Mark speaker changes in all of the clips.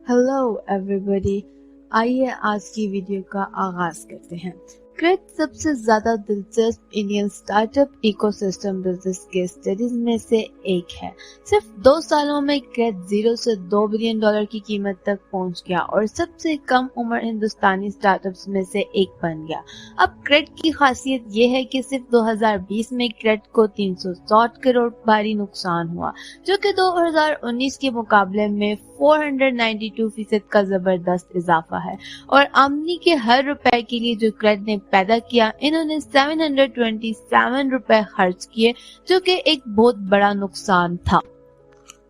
Speaker 1: Hello everybody, आइए आज की वीडियो का आगाज करते हैं। क्रेड सबसे ज्यादा दिलचस्प इंडियन स्टार्टअप इकोसिस्टम बिजनेस के स्टडीज में से एक है। सिर्फ 2 सालों में क्रेड 0 से $2 बिलियन की कीमत तक पहुंच गया और सबसे कम उम्र हिंदुस्तानी स्टार्टअप्स में से एक बन गया। अब क्रेड की खासियत ये है कि सिर्फ 2020 में क्रेड को 360 करोड़ भारी नुकसान हुआ, जो कि 2019 के मुकाबले में 492% का जबरदस्त इजाफा है। और आमदनी के हर रुपए के लिए जो क्रेड ने पैदा किया, इन्होंने 727 रुपए खर्च किए, जो कि एक बहुत बड़ा नुकसान था।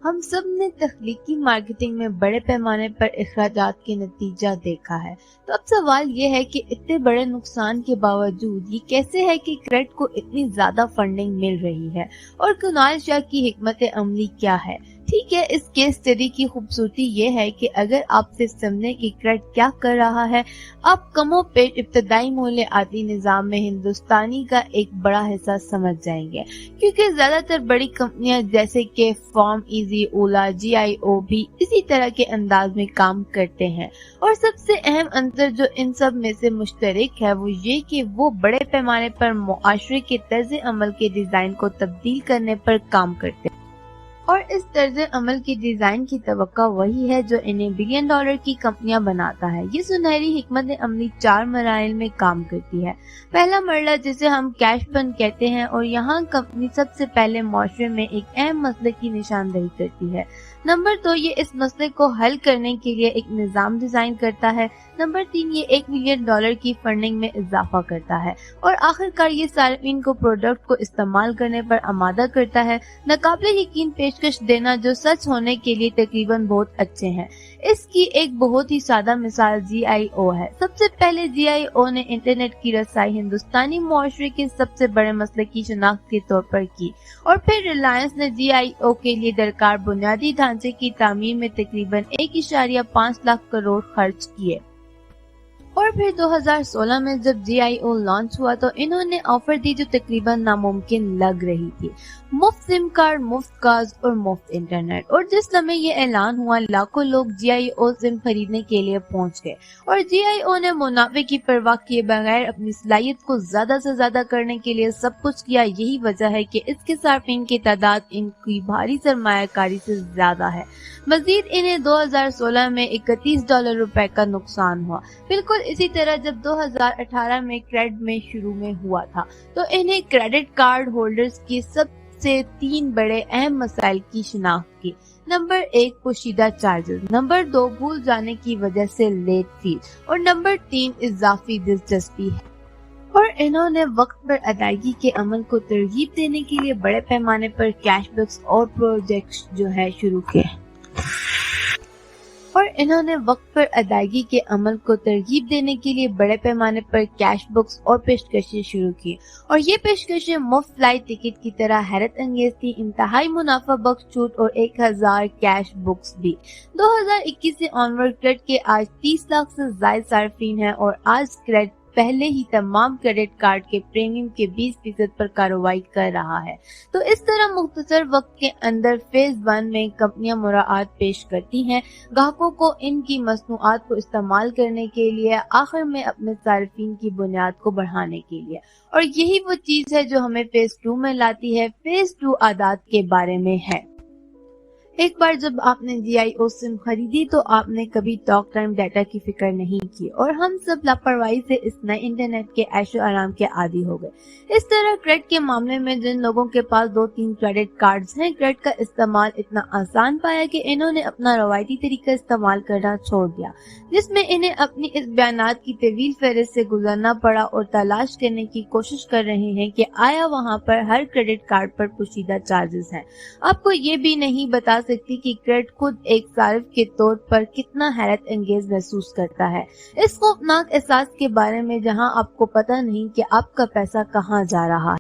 Speaker 1: हम सब ने तख्लीकी मार्केटिंग में बड़े पैमाने पर अखराजात के नतीजा देखा है। तो अब सवाल ये है कि इतने बड़े नुकसान के बावजूद ये कैसे है कि क्रेड को इतनी ज्यादा फंडिंग मिल रही है, और कुणाल शाह की हिकमत अमली क्या है। ठीक है, इस केस स्टडी की खूबसूरती ये है कि अगर आप सिर्फ समझे कि क्रेड क्या कर रहा है, आप कमोपेश इब्तदाई मूल्याती निजाम में हिंदुस्तानी का एक बड़ा हिस्सा समझ जाएंगे, क्योंकि ज्यादातर बड़ी कंपनियां जैसे कि फॉर्म इजी, ओला, GIO भी इसी तरह के अंदाज में काम करते हैं। और सबसे अहम अंतर जो इन सब में से मुश्तरक है वो ये कि वो बड़े पैमाने पर मुआशरे के तर्ज अमल के डिजाइन को तब्दील करने पर काम करते हैं, और इस तर्ज अमल की डिजाइन की तवक्का वही है जो इन्हें $1 बिलियन की कंपनियां बनाता है। ये सुनहरी हिकमत अमली 4 मराइल में काम करती है। पहला मरला जिसे हम कैश फंड कहते हैं, और यहाँ कंपनी सबसे पहले मुआशरे में एक अहम मसले की निशानदेही करती है। नंबर 2, ये इस मसले को हल करने के लिए एक निजाम डिजाइन करता है। नंबर 3, ये $1 बिलियन की फंडिंग में इजाफा करता है। और आखिरकार ये सार्फिन को प्रोडक्ट को इस्तेमाल करने पर आमादा करता है, नाकाबिले यकीन पेशकश देना जो सच होने के लिए तकरीबन बहुत अच्छे हैं। इसकी एक बहुत ही सादा मिसाल GIO है। सबसे पहले GIO ने इंटरनेट की रसाई हिंदुस्तानी मुआशरे के सबसे बड़े मसले की शिनाख्त के तौर पर की, और फिर रिलायंस ने GIO के लिए दरकार बुनियादी ढांचे की तामीर में तकरीबन 1.5 लाख करोड़ खर्च किए। और फिर 2016 में जब GIO लॉन्च हुआ तो इन्होंने ऑफर दी जो तकरीबन नामुमकिन लग रही थी, मुफ्त सिम कार्ड, मुफ्त कार्ड और मुफ्त इंटरनेट। और जिस लम्हे ये ऐलान हुआ, लाखों लोग GIO सिम खरीदने के लिए पहुंच गए, और GIO ने मुनाफे की परवाह किए बगैर अपनी सलाहियत को ज्यादा से ज्यादा करने के लिए सब कुछ किया। यही वजह है कि इसके सार्फिन की तादाद इनकी भारी सरमायाकारी से ज्यादा है। मजीद इन्हें 2016 में $31 रुपए का नुकसान हुआ। बिल्कुल इसी तरह जब 2018 में क्रेड में शुरू में हुआ था, तो इन्हें क्रेडिट कार्ड होल्डर्स की सबसे 3 बड़े अहम मसाइल की शिनाख्त की। Number 1, पोशीदा charges. नंबर 2, भूल जाने की वजह से लेट फीस। और नंबर 3, इजाफी दिलचस्पी है। और इन्होंने वक्त पर अदायगी के अमल को तरगीब देने के लिए बड़े पैमाने पर कैश बैक्स और प्रोजेक्ट्स जो है शुरू किए। और इन्होंने वक्त पर अदायगी के अमल को तरगीब देने के लिए बड़े पैमाने पर कैश बुक्स और पेशकशें शुरू की, और ये पेशकशें मुफ्त फ्लाइट टिकट की तरह हैरत अंगेज थी, इंतहाई मुनाफा बख्श छूट और 1000 कैश बुक्स भी। 2021 से ऑनवर्ड क्रेड के आज 30 लाख से ज्यादा सार्फिन हैं, और आज क्रेड पहले ही तमाम क्रेडिट कार्ड के प्रीमियम के 20% पर कार्रवाई कर रहा है। तो इस तरह मुख्तसर वक्त के अंदर फेज 1 में कंपनियां मुराआत पेश करती हैं ग्राहकों को इनकी मसनूआत को इस्तेमाल करने के लिए, आखिर में अपने सार्फिन की बुनियाद को बढ़ाने के लिए। और यही वो चीज है जो हमें फेज 2 में लाती है। फेज 2 आदात के बारे में है। एक बार जब आपने GIO सिम खरीदी तो आपने कभी टॉक टाइम डाटा की फिक्र नहीं की, और हम सब लापरवाही से इस नए इंटरनेट के ऐशो आराम के आदी हो गए। इस तरह क्रेड के मामले में जिन लोगों के पास 2-3 क्रेडिट कार्ड्स हैं, क्रेड का इस्तेमाल इतना आसान पाया कि इन्होंने अपना रवायती तरीका इस्तेमाल करना छोड़ दिया, जिसमें इन्हें अपनी इस बयानात की तवील फहरिस्त से गुजरना पड़ा और तलाश करने की कोशिश कर रहे हैं कि आया वहां पर हर क्रेडिट कार्ड पर पोशीदा चार्जेस हैं। आपको ये भी नहीं बता सकती कि क्रेड खुद एक सार्फ के तौर पर कितना हैरत अंगेज महसूस करता है, इस खौफनाक एहसास के बारे में जहां आपको पता नहीं कि आपका पैसा कहां जा रहा है।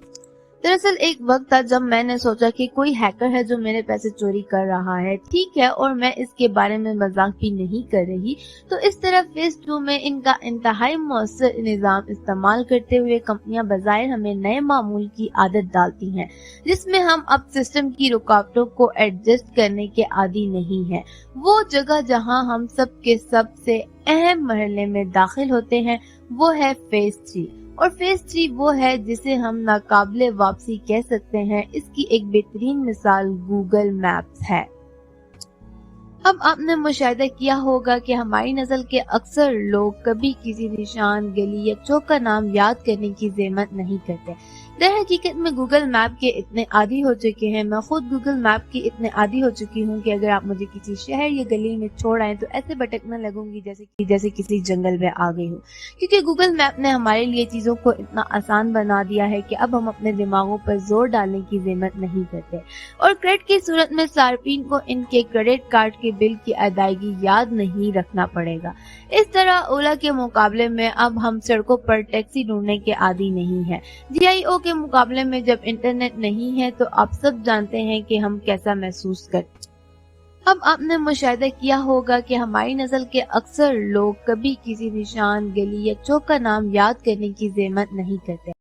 Speaker 1: दरअसल एक वक्त था जब मैंने सोचा कि कोई हैकर है जो मेरे पैसे चोरी कर रहा है, ठीक है, और मैं इसके बारे में मजाक भी नहीं कर रही। तो इस तरह फेज 2 में इनका इंतहाई मौसर निज़ाम इस्तेमाल करते हुए कंपनियां बज़ाहिर हमें नए मामूल की आदत डालती हैं, जिसमें हम अब सिस्टम की रुकावटों को एडजस्ट करने के आदी नहीं हैं। वो जगह जहां हम सबके सबसे अहम मरहले में दाखिल होते हैं वो है फेज 3। और फेज 3 वो है जिसे हम नाकाबिले वापसी कह सकते हैं। इसकी एक बेहतरीन मिसाल गूगल मैप्स है। अब आपने मुशाहिदा किया होगा कि हमारी नस्ल के अक्सर लोग कभी किसी निशान, गली या चौक का नाम याद करने की ज़हमत नहीं करते। दर हकीकत में गूगल मैप के इतने आदी हो चुके हैं, मैं खुद गूगल मैप की इतने आदी हो चुकी हूँ कि अगर आप मुझे किसी शहर या गली में छोड़ आए तो ऐसे भटकने लगूंगी जैसे किसी जंगल में आ गई हूँ, क्योंकि गूगल मैप ने हमारे लिए चीज़ों को इतना आसान बना दिया है कि अब हम अपने दिमागों पर जोर डालने की ज़हमत नहीं करते। और क्रेडिट की सूरत में सार्फिन को इनके क्रेडिट कार्ड के बिल की अदायगी याद नहीं रखना पड़ेगा। इस तरह ओला के मुकाबले में अब हम सड़कों पर टैक्सी ढूंढने के आदी नहीं है। जीआईओ के मुकाबले में जब इंटरनेट नहीं है तो आप सब जानते हैं कि हम कैसा महसूस करते। अब आपने मुशाहिदा किया होगा कि हमारी नस्ल के अक्सर लोग कभी किसी निशान, गली या चौक का नाम याद करने की ज़हमत नहीं करते।